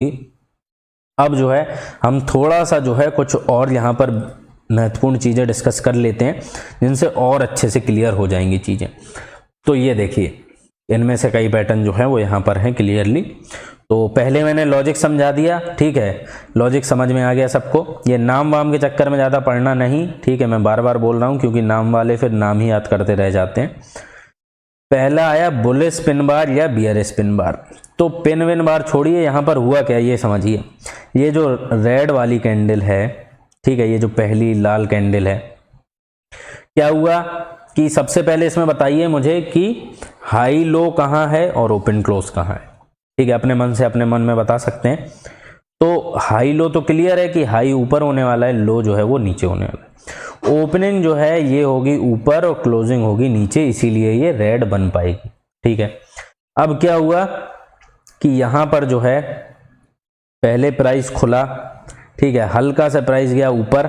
अब जो है हम थोड़ा सा जो है कुछ और यहाँ पर महत्वपूर्ण चीज़ें डिस्कस कर लेते हैं जिनसे और अच्छे से क्लियर हो जाएंगी चीज़ें। तो ये देखिए, इनमें से कई पैटर्न जो है वो यहाँ पर हैं क्लियरली। तो पहले मैंने लॉजिक समझा दिया, ठीक है, लॉजिक समझ में आ गया सबको। ये नाम वाम के चक्कर में ज़्यादा पढ़ना नहीं, ठीक है, मैं बार बार बोल रहा हूँ क्योंकि नाम वाले फिर नाम ही याद करते रह जाते हैं। पहला आया बुलिश स्पिन बार या बियर स्पिन बार। तो पिन विन बार छोड़िए, यहाँ पर हुआ क्या ये समझिए। ये जो रेड वाली कैंडल है, ठीक है, ये जो पहली लाल कैंडल है, क्या हुआ कि सबसे पहले इसमें बताइए मुझे कि हाई लो कहाँ है और ओपन क्लोज कहाँ है, ठीक है, अपने मन से अपने मन में बता सकते हैं। तो हाई लो तो क्लियर है कि हाई ऊपर होने वाला है, लो जो है वो नीचे होने वाला है। ओपनिंग जो है ये होगी ऊपर और क्लोजिंग होगी नीचे, इसीलिए ये रेड बन पाएगी, ठीक है। अब क्या हुआ कि यहां पर जो है पहले प्राइस खुला, ठीक है, हल्का सा प्राइस गया ऊपर,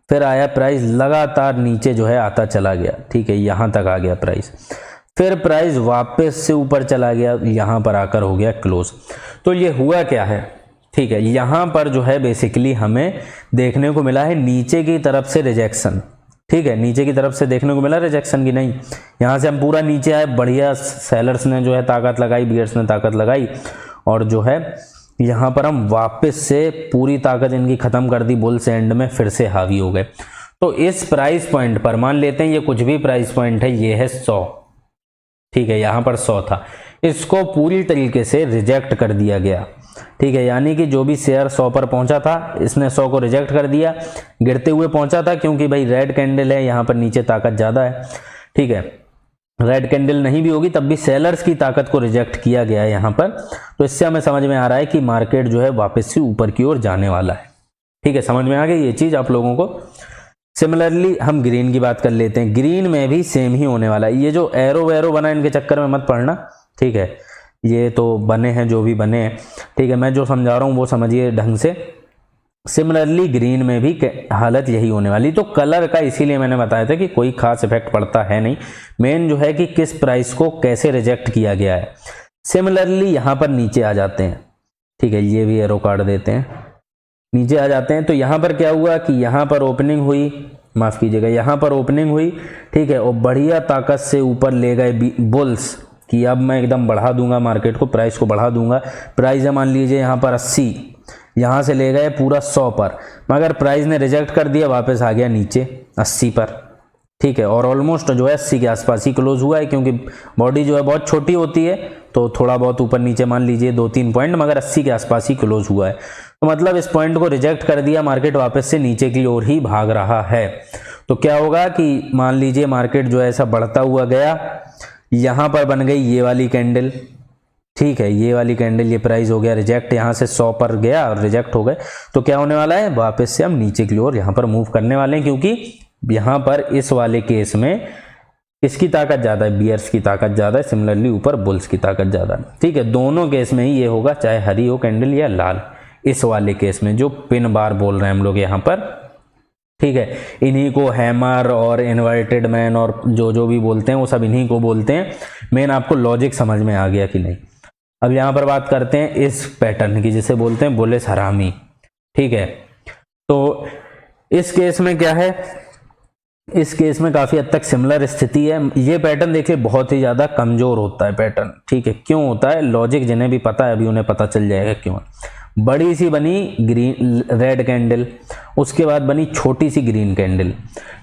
फिर आया प्राइस लगातार नीचे जो है आता चला गया, ठीक है, यहां तक आ गया प्राइस, फिर प्राइस वापस से ऊपर चला गया, यहां पर आकर हो गया क्लोज। तो ये हुआ क्या है, ठीक है, यहां पर जो है बेसिकली हमें देखने को मिला है नीचे की तरफ से रिजेक्शन, ठीक है, नीचे की तरफ से देखने को मिला रिजेक्शन की नहीं। यहां से हम पूरा नीचे आए, बढ़िया सेलर्स ने जो है ताकत लगाई, बियर्स ने ताकत लगाई, और जो है यहां पर हम वापस से पूरी ताकत इनकी खत्म कर दी, बुल्स एंड में फिर से हावी हो गए। तो इस प्राइस पॉइंट पर मान लेते हैं ये कुछ भी प्राइस पॉइंट है, ये है 100, ठीक है, यहां पर 100 था, इसको पूरी तरीके से रिजेक्ट कर दिया गया, ठीक है, यानी कि जो भी शेयर 100 पर पहुंचा था इसने 100 को रिजेक्ट कर दिया, गिरते हुए पहुंचा था क्योंकि भाई रेड कैंडल है, यहां पर नीचे ताकत ज्यादा है, ठीक है, रेड कैंडल नहीं भी होगी तब भी सेलर्स की ताकत को रिजेक्ट किया गया है यहां पर। तो इससे हमें समझ में आ रहा है कि मार्केट जो है वापस से ऊपर की ओर जाने वाला है, ठीक है, समझ में आ गई ये चीज आप लोगों को। सिमिलरली हम ग्रीन की बात कर लेते हैं, ग्रीन में भी सेम ही होने वाला है। ये जो एरो वैरो बना इनके चक्कर में मत पड़ना, ठीक है, ये तो बने हैं जो भी बने हैं, ठीक है, मैं जो समझा रहा हूं वो समझिए ढंग से। सिमिलरली ग्रीन में भी हालत यही होने वाली। तो कलर का इसीलिए मैंने बताया था कि कोई खास इफेक्ट पड़ता है नहीं, मेन जो है कि किस प्राइस को कैसे रिजेक्ट किया गया है। सिमिलरली यहां पर नीचे आ जाते हैं, ठीक है, ये भी एरो कार्ड देते हैं, नीचे आ जाते हैं। तो यहां पर क्या हुआ कि यहां पर ओपनिंग हुई, माफ कीजिएगा, यहां पर ओपनिंग हुई, ठीक है, और बढ़िया ताकत से ऊपर ले गए बुल्स कि अब मैं एकदम बढ़ा दूंगा मार्केट को, प्राइस को बढ़ा दूंगा। प्राइस है मान लीजिए यहां पर 80, यहां से ले गए पूरा 100 पर, मगर प्राइस ने रिजेक्ट कर दिया, वापस आ गया नीचे 80 पर, ठीक है, और ऑलमोस्ट जो है 80 के आसपास ही क्लोज हुआ है क्योंकि बॉडी जो है बहुत छोटी होती है, तो थोड़ा बहुत ऊपर नीचे मान लीजिए 2-3 पॉइंट, मगर 80 के आसपास ही क्लोज हुआ है। तो मतलब इस पॉइंट को रिजेक्ट कर दिया, मार्केट वापस से नीचे की ओर ही भाग रहा है। तो क्या होगा कि मान लीजिए मार्केट जो है ऐसा बढ़ता हुआ गया, यहां पर बन गई ये वाली कैंडल, ठीक है, ये वाली कैंडल, ये प्राइस हो गया रिजेक्ट, यहां से 100 पर गया और रिजेक्ट हो गए। तो क्या होने वाला है, वापस से हम नीचे की ओर यहां पर मूव करने वाले हैं, क्योंकि यहां पर इस वाले केस में किसकी ताकत ज्यादा है, बियर्स की ताकत ज्यादा है, सिमिलरली ऊपर बुल्स की ताकत ज्यादा है, ठीक है, दोनों केस में ही ये होगा, चाहे हरी हो कैंडल या लाल। इस वाले केस में जो पिन बार बोल रहे हैं हम लोग यहां पर, ठीक है, इन्हीं को हैमर और इन्वर्टेड मैन और जो भी बोलते हैं वो सब इन्हीं को बोलते हैं। मेन आपको लॉजिक समझ में आ गया कि नहीं। अब यहां पर बात करते हैं इस पैटर्न की जिसे बोलते हैं बुलिश हरामी, ठीक है। तो इस केस में क्या है, इस केस में काफी हद तक सिमिलर स्थिति है। ये पैटर्न देखिए बहुत ही ज्यादा कमजोर होता है पैटर्न, ठीक है, क्यों होता है, लॉजिक जिन्हें भी पता है अभी उन्हें पता चल जाएगा क्यों। बड़ी सी बनी ग्रीन रेड कैंडल, उसके बाद बनी छोटी सी ग्रीन कैंडल,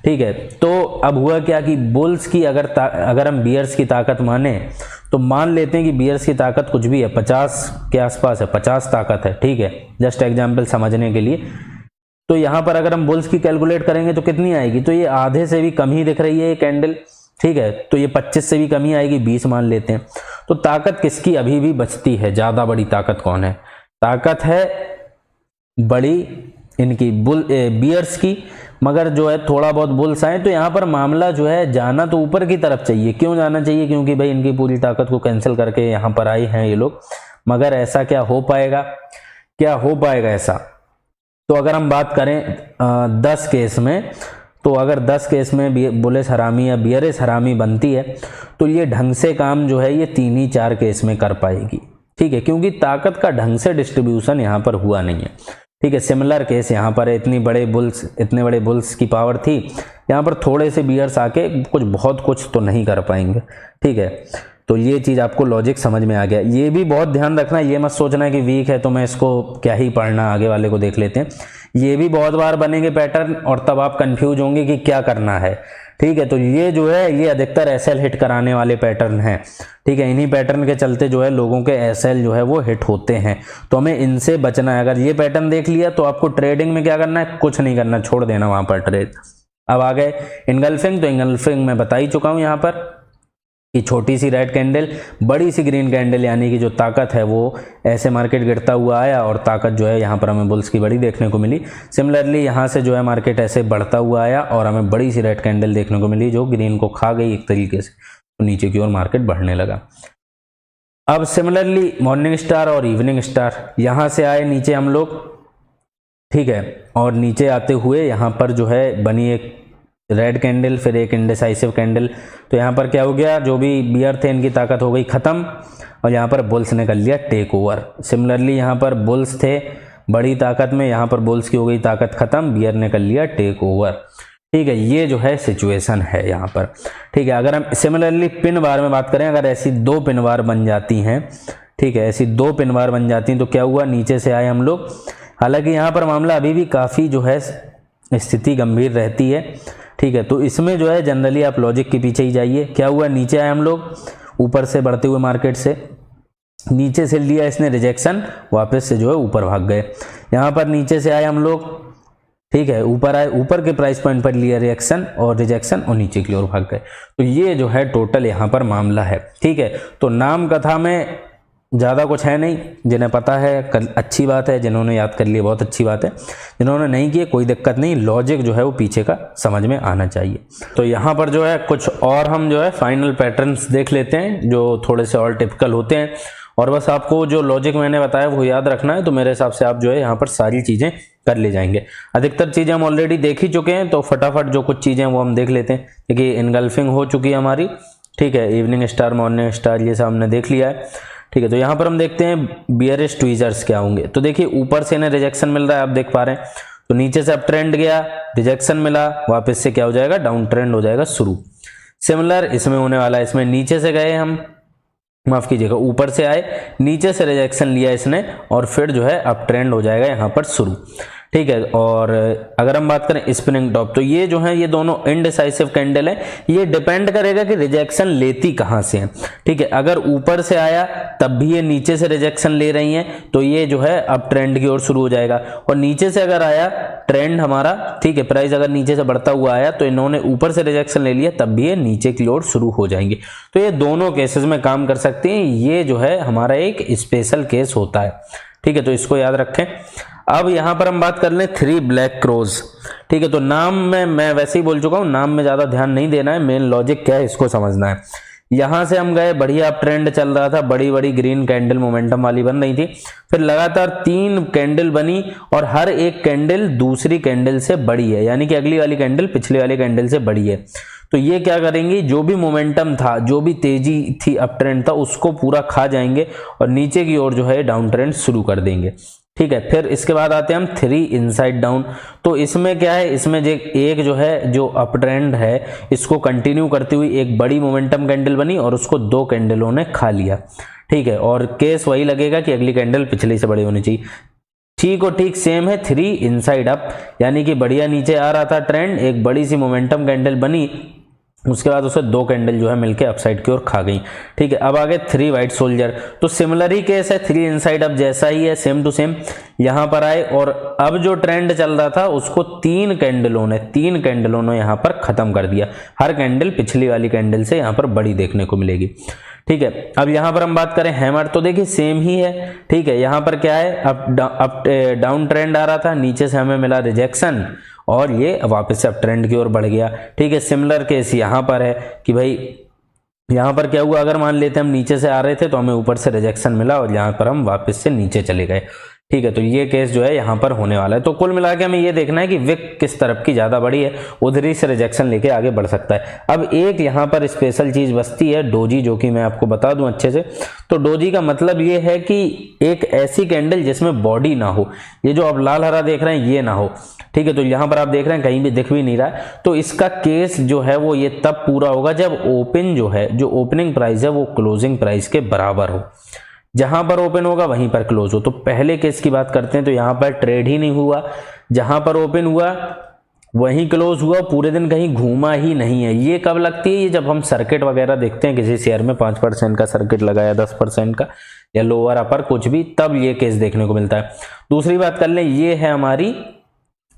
ठीक है। तो अब हुआ क्या कि बुल्स की अगर हम बियर्स की ताकत माने तो मान लेते हैं कि बियर्स की ताकत कुछ भी है, 50 के आसपास है, 50 ताकत है, ठीक है, जस्ट एग्जांपल समझने के लिए। तो यहां पर अगर हम बुल्स की कैलकुलेट करेंगे तो कितनी आएगी, तो ये आधे से भी कम ही दिख रही है ये कैंडल, ठीक है, तो ये 25 से भी कम ही आएगी, 20 मान लेते हैं। तो ताकत किसकी अभी भी बचती है, ज्यादा बड़ी ताकत कौन है, ताकत है बड़ी इनकी बियर्स की, मगर जो है थोड़ा बहुत बुल्स आए। तो यहाँ पर मामला जो है जाना तो ऊपर की तरफ चाहिए, क्यों जाना चाहिए, क्योंकि भाई इनकी पूरी ताकत को कैंसिल करके यहाँ पर आए हैं ये लोग, मगर ऐसा क्या हो पाएगा, क्या हो पाएगा ऐसा। तो अगर हम बात करें 10 केस में, तो अगर 10 केस में बुलिश हरामी या बियरिश हरामी बनती है तो ये ढंग से काम जो है ये 3 ही 4 केस में कर पाएगी, ठीक है, क्योंकि ताकत का ढंग से डिस्ट्रीब्यूशन यहाँ पर हुआ नहीं है। ठीक है, सिमिलर केस यहाँ पर है, इतने बड़े बुल्स की पावर थी, यहाँ पर थोड़े से बियर्स आके बहुत कुछ तो नहीं कर पाएंगे। ठीक है, तो ये चीज़ आपको लॉजिक समझ में आ गया। ये भी बहुत ध्यान रखना, ये मत सोचना कि वीक है तो मैं इसको क्या ही पढ़ना, आगे वाले को देख लेते हैं। ये भी बहुत बार बनेंगे पैटर्न और तब आप कंफ्यूज होंगे कि क्या करना है। ठीक है, तो ये जो है ये अधिकतर एसएल हिट कराने वाले पैटर्न हैं। ठीक है, इन्हीं पैटर्न के चलते जो है लोगों के एसएल जो है वो हिट होते हैं, तो हमें इनसे बचना है। अगर ये पैटर्न देख लिया तो आपको ट्रेडिंग में क्या करना है, कुछ नहीं करना, छोड़ देना वहां पर ट्रेड। अब आ गए इनगल्फिंग, तो इनगल्फिंग मैं बता ही चुका हूं यहाँ पर कि छोटी सी रेड कैंडल, बड़ी सी ग्रीन कैंडल, यानी कि जो ताकत है वो ऐसे मार्केट गिरता हुआ आया और ताकत जो है यहाँ पर हमें बुल्स की बड़ी देखने को मिली। सिमिलरली यहाँ से जो है मार्केट ऐसे बढ़ता हुआ आया और हमें बड़ी सी रेड कैंडल देखने को मिली जो ग्रीन को खा गई एक तरीके से, तो नीचे की ओर मार्केट बढ़ने लगा। अब सिमिलरली मॉर्निंग स्टार और इवनिंग स्टार, यहाँ से आए नीचे हम लोग। ठीक है, और नीचे आते हुए यहाँ पर जो है बनी एक रेड कैंडल, फिर एक इंडिसाइसिव कैंडल। तो यहाँ पर क्या हो गया, जो भी बियर थे इनकी ताकत हो गई खत्म और यहाँ पर बुल्स ने कर लिया टेक ओवर। सिमिलरली यहाँ पर बुल्स थे बड़ी ताकत में, यहाँ पर बुल्स की हो गई ताकत खत्म, बियर ने कर लिया टेक ओवर। ठीक है, ये जो है सिचुएशन है यहाँ पर। ठीक है, अगर हम सिमिलरली पिन बार में बात करें, अगर ऐसी 2 पिन बार बन जाती हैं, ठीक है, ऐसी 2 पिन बार बन जाती हैं तो क्या हुआ, नीचे से आए हम लोग। हालांकि यहाँ पर मामला अभी भी काफ़ी जो है स्थिति गंभीर रहती है। ठीक है, तो इसमें जो है जनरली आप लॉजिक के पीछे ही जाइए। क्या हुआ, नीचे आए हम लोग, ऊपर से बढ़ते हुए मार्केट से नीचे से लिया इसने रिजेक्शन, वापस से जो है ऊपर भाग गए। यहाँ पर नीचे से आए हम लोग, ठीक है, ऊपर आए, ऊपर के प्राइस पॉइंट पर लिया रिएक्शन और रिजेक्शन और नीचे की ओर भाग गए। तो ये जो है टोटल यहाँ पर मामला है। ठीक है, तो नाम कथा में ज़्यादा कुछ है नहीं, जिन्हें पता है अच्छी बात है, जिन्होंने याद कर लिया बहुत अच्छी बात है, जिन्होंने नहीं किए कोई दिक्कत नहीं, लॉजिक जो है वो पीछे का समझ में आना चाहिए। तो यहाँ पर जो है कुछ और हम जो है फाइनल पैटर्न्स देख लेते हैं जो थोड़े से और टिपिकल होते हैं, और बस आपको जो लॉजिक मैंने बताया वो याद रखना है। तो मेरे हिसाब से आप जो है यहाँ पर सारी चीज़ें कर ले जाएंगे। अधिकतर चीज़ें हम ऑलरेडी देख ही चुके हैं, तो फटाफट जो कुछ चीज़ें वो हम देख लेते हैं। देखिए इनगल्फिंग हो चुकी है हमारी, ठीक है, इवनिंग स्टार, मॉर्निंग स्टार, ये सब हमने देख लिया है। ठीक है, तो यहाँ पर हम देखते हैं बियरिश ट्वीजर्स क्या होंगे। तो देखिए ऊपर से इन्हें रिजेक्शन मिल रहा है, आप देख पा रहे हैं, तो नीचे से अप ट्रेंड गया, रिजेक्शन मिला, वापस से क्या हो जाएगा, डाउन ट्रेंड हो जाएगा शुरू। सिमिलर इसमें होने वाला है, इसमें नीचे से गए हम, माफ कीजिएगा, ऊपर से आए, नीचे से रिजेक्शन लिया इसने और फिर जो है अप ट्रेंड हो जाएगा यहाँ पर शुरू। ठीक है, और अगर हम बात करें स्पिनिंग टॉप, तो ये जो है ये दोनों इनडिसाइसिव कैंडल है, ये डिपेंड करेगा कि रिजेक्शन लेती कहाँ से है। ठीक है, अगर ऊपर से आया तब भी ये नीचे से रिजेक्शन ले रही हैं, तो ये जो है अप ट्रेंड की ओर शुरू हो जाएगा। और नीचे से अगर आया ट्रेंड हमारा, ठीक है, प्राइस अगर नीचे से बढ़ता हुआ आया तो इन्होंने ऊपर से रिजेक्शन ले लिया, तब भी ये नीचे की ओर शुरू हो जाएंगे। तो ये दोनों केसेस में काम कर सकते हैं, ये जो है हमारा एक स्पेशल केस होता है। ठीक है, तो इसको याद रखें। अब यहां पर हम बात कर लें 3 ब्लैक क्रोज। ठीक है, तो नाम में मैं वैसे ही बोल चुका हूं, नाम में ज्यादा ध्यान नहीं देना है, मेन लॉजिक क्या है इसको समझना है। यहां से हम गए, बढ़िया अप ट्रेंड चल रहा था, बड़ी बड़ी ग्रीन कैंडल मोमेंटम वाली बन रही थी, फिर लगातार 3 कैंडल बनी और हर एक कैंडल दूसरी कैंडल से बड़ी है, यानी कि अगली वाली कैंडल पिछले वाली कैंडल से बड़ी है। तो ये क्या करेंगे, जो भी मोमेंटम था, जो भी तेजी थी, अप ट्रेंड था, उसको पूरा खा जाएंगे और नीचे की ओर जो है डाउन ट्रेंड शुरू कर देंगे। ठीक है, फिर इसके बाद आते हैं हम 3 इनसाइड डाउन। तो इसमें क्या है, इसमें एक जो है जो अप ट्रेंड है इसको कंटिन्यू करती हुई एक बड़ी मोमेंटम कैंडल बनी और उसको 2 कैंडलों ने खा लिया। ठीक है, और केस वही लगेगा कि अगली कैंडल पिछली से बड़ी होनी चाहिए। ठीक और ठीक सेम है 3 इनसाइड अप, यानी कि बढ़िया नीचे आ रहा था ट्रेंड, एक बड़ी सी मोमेंटम कैंडल बनी, उसके बाद उसे 2 कैंडल जो है मिलके अपसाइड की ओर खा गई। ठीक है, अब आगे 3 वाइट सोल्जर। तो सिमिलर ही केस है, 3 इनसाइड अप जैसा ही है, सेम टू सेम। यहां पर आए और अब जो ट्रेंड चल रहा था उसको 3 कैंडलों ने यहां पर खत्म कर दिया। हर कैंडल पिछली वाली कैंडल से यहां पर बड़ी देखने को मिलेगी। ठीक है, अब यहां पर हम बात करें हैमर, तो देखिए सेम ही है। ठीक है, यहां पर क्या है, अप डाउन ट्रेंड आ रहा था, नीचे से हमें मिला रिजेक्शन और ये वापस से अप ट्रेंड की ओर बढ़ गया। ठीक है, सिमिलर केस यहां पर है कि भाई यहां पर क्या हुआ, अगर मान लेते हम नीचे से आ रहे थे तो हमें ऊपर से रिजेक्शन मिला और यहां पर हम वापस से नीचे चले गए। ठीक है, तो ये केस जो है यहाँ पर होने वाला है। तो कुल मिला के हमें ये देखना है कि विक किस तरफ की ज़्यादा बड़ी है, उधर ही से रिजेक्शन लेके आगे बढ़ सकता है। अब एक यहाँ पर स्पेशल चीज़ बचती है डोजी, जो कि मैं आपको बता दूं अच्छे से। तो डोजी का मतलब ये है कि एक ऐसी कैंडल जिसमें बॉडी ना हो, ये जो आप लाल हरा देख रहे हैं ये ना हो, ठीक है। तो यहाँ पर आप देख रहे हैं कहीं भी दिख भी नहीं रहा है। तो इसका केस जो है वो ये तब पूरा होगा जब ओपन जो है, जो ओपनिंग प्राइस है वो क्लोजिंग प्राइस के बराबर हो। जहां पर ओपन होगा वहीं पर क्लोज हो। तो पहले केस की बात करते हैं, तो यहां पर ट्रेड ही नहीं हुआ, जहां पर ओपन हुआ वहीं क्लोज हुआ, पूरे दिन कहीं घूमा ही नहीं है। ये कब लगती है? ये जब हम सर्किट वगैरह देखते हैं किसी शेयर में 5% का सर्किट लगाया, 10% का, या लोअर अपर कुछ भी, तब ये केस देखने को मिलता है। दूसरी बात कर लें, ये है हमारी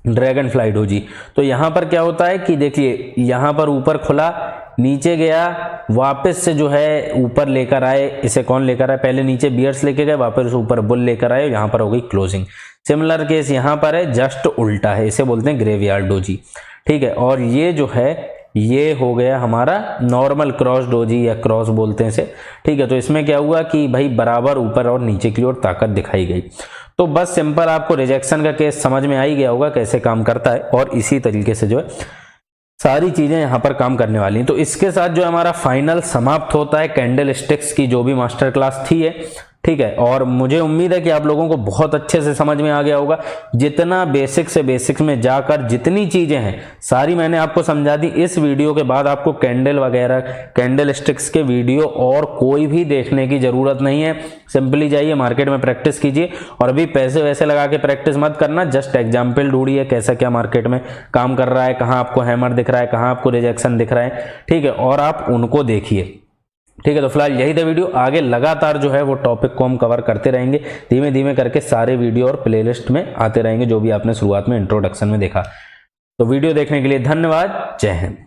ड्रैगन फ्लाई डोजी। तो यहां पर क्या होता है कि देखिए यहां पर ऊपर खुला, नीचे गया, वापस से जो है ऊपर लेकर आए। इसे कौन लेकर आए? पहले नीचे बियर्स लेके गए, वापस ऊपर बुल लेकर आए, यहां पर हो गई क्लोजिंग। सिमिलर केस यहां पर है, जस्ट उल्टा है, इसे बोलते हैं ग्रेवयार्ड डोजी, ठीक है। और ये जो है ये हो गया हमारा नॉर्मल क्रॉस डोजी, या क्रॉस बोलते हैं इसे, ठीक है। तो इसमें क्या हुआ कि भाई बराबर ऊपर और नीचे की ओर ताकत दिखाई गई। तो बस सिंपल आपको रिजेक्शन का केस समझ में आ ही गया होगा कैसे काम करता है, और इसी तरीके से जो है सारी चीजें यहां पर काम करने वाली हैं। तो इसके साथ जो हमारा फाइनल समाप्त होता है कैंडल स्टिक्स की जो भी मास्टर क्लास थी है, ठीक है। और मुझे उम्मीद है कि आप लोगों को बहुत अच्छे से समझ में आ गया होगा। जितना बेसिक से बेसिक्स में जाकर जितनी चीजें हैं सारी मैंने आपको समझा दी। इस वीडियो के बाद आपको कैंडल वगैरह, कैंडल स्टिक्स के वीडियो और कोई भी देखने की जरूरत नहीं है। सिंपली जाइए मार्केट में प्रैक्टिस कीजिए, और अभी पैसे वैसे लगा के प्रैक्टिस मत करना, जस्ट एग्जाम्पल ढूंढिए कैसा क्या मार्केट में काम कर रहा है, कहाँ आपको हैमर दिख रहा है, कहाँ आपको रिजेक्शन दिख रहा है, ठीक है, और आप उनको देखिए, ठीक है। तो फिलहाल यही था वीडियो, आगे लगातार जो है वो टॉपिक को हम कवर करते रहेंगे, धीमे धीमे करके सारे वीडियो और प्लेलिस्ट में आते रहेंगे जो भी आपने शुरुआत में इंट्रोडक्शन में देखा। तो वीडियो देखने के लिए धन्यवाद। जय हिंद।